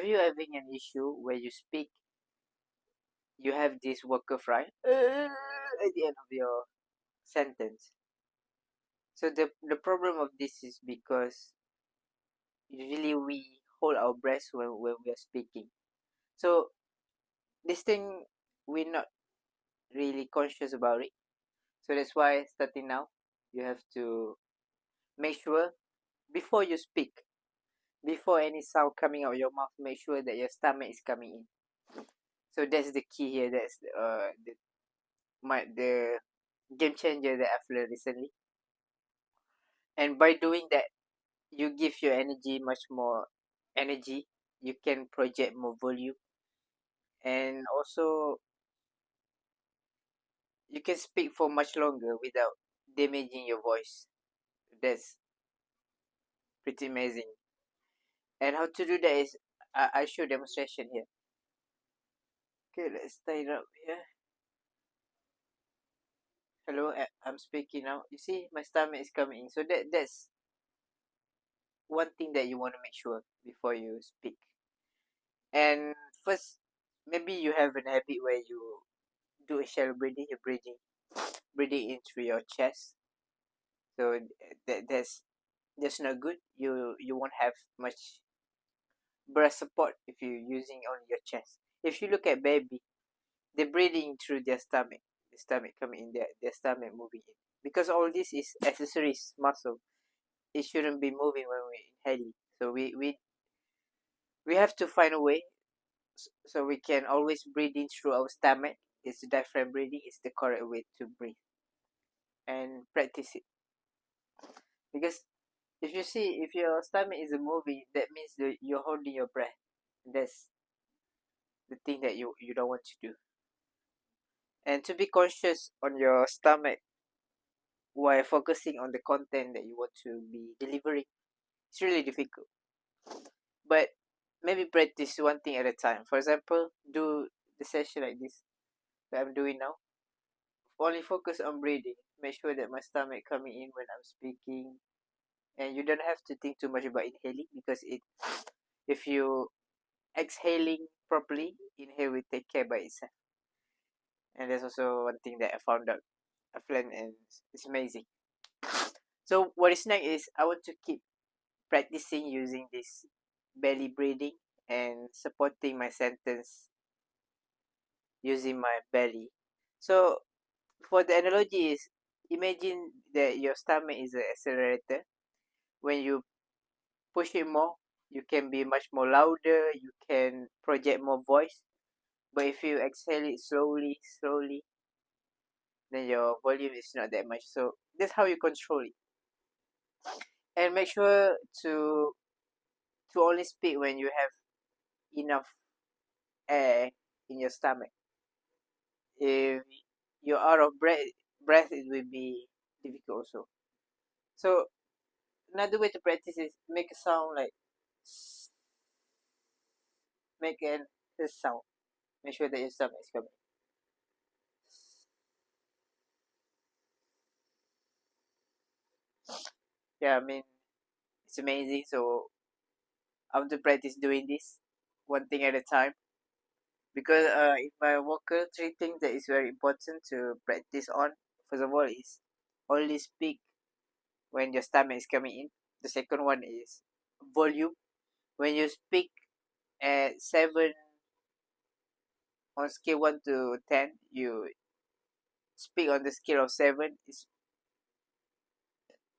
have you having an issue where you speak, you have this worker fry at the end of your sentence? So the problem of this is because usually we hold our breath when we are speaking. So this thing, we're not really conscious about it. So that's why starting now, you have to make sure before you speak, before any sound coming out of your mouth, make sure that your stomach is coming in. So that's the key here. That's the game changer that I've learned recently. And by doing that, you give your energy much more energy. You can project more volume, and also you can speak for much longer without damaging your voice. That's pretty amazing. And how to do that is I show demonstration here. Okay, let's tie it up here. Hello, I'm speaking now. You see, my stomach is coming in. So that's one thing that you want to make sure before you speak. And first, maybe you have an habit where you do a shallow breathing. You're breathing in through your chest. So that's not good. You won't have much breath support if you're using only your chest. If you look at baby, they're breathing through their stomach. The stomach coming in there, their stomach moving in. Because all this is accessories, muscle. It shouldn't be moving when we're inhaling. So we have to find a way so we can always breathe in through our stomach. It's diaphragm breathing is the correct way to breathe, and practice it. Because if you see, if your stomach is moving, that means that you're holding your breath. That's the thing that you don't want to do. And to be conscious on your stomach while focusing on the content that you want to be delivering, it's really difficult. But maybe practice one thing at a time. For example, do the session like this that I'm doing now. Only focus on breathing. Make sure that my stomach coming in when I'm speaking, and you don't have to think too much about inhaling because if you exhaling properly, inhale will take care by itself. And there's also one thing that I found out, I've learned, and it's amazing. So what is next is I want to keep practicing using this belly breathing and supporting my sentence using my belly. So for the analogy is, imagine that your stomach is an accelerator. When you push it more, you can be much more louder, you can project more voice. But if you exhale it slowly, then your volume is not that much. So that's how you control it. And make sure to only speak when you have enough air in your stomach. If you're out of breath it will be difficult also. So another way to practice is make a sound like make an this sound. Make sure that your stomach is coming. Yeah, I mean it's amazing. So I want to practice doing this one thing at a time because in my vocal, three things that is very important to practice on. First of all is only speak when your stomach is coming in. The second one is volume. When you speak at 7 on scale 1 to 10, you speak on the scale of 7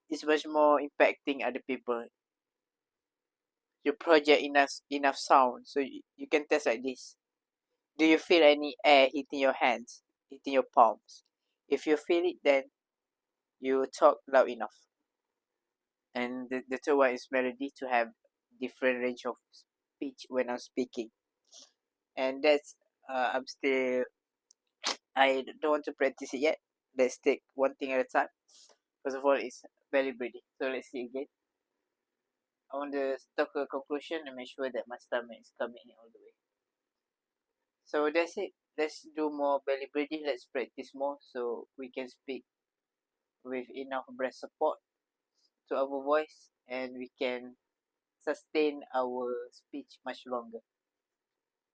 is much more impacting other people. You project enough sound, so you can test like this. Do you feel any air hitting your hands, hitting your palms? If you feel it, then you talk loud enough. And the third one is melody, to have different range of speech when I'm speaking. And that's I'm still, I don't want to practice it yet. Let's take one thing at a time. First of all, it's belly breathing. So let's see again. I want to talk a conclusion and make sure that my stomach is coming in all the way. So that's it. Let's do more belly breathing. Let's practice more so we can speak with enough breath support to our voice, and we can sustain our speech much longer.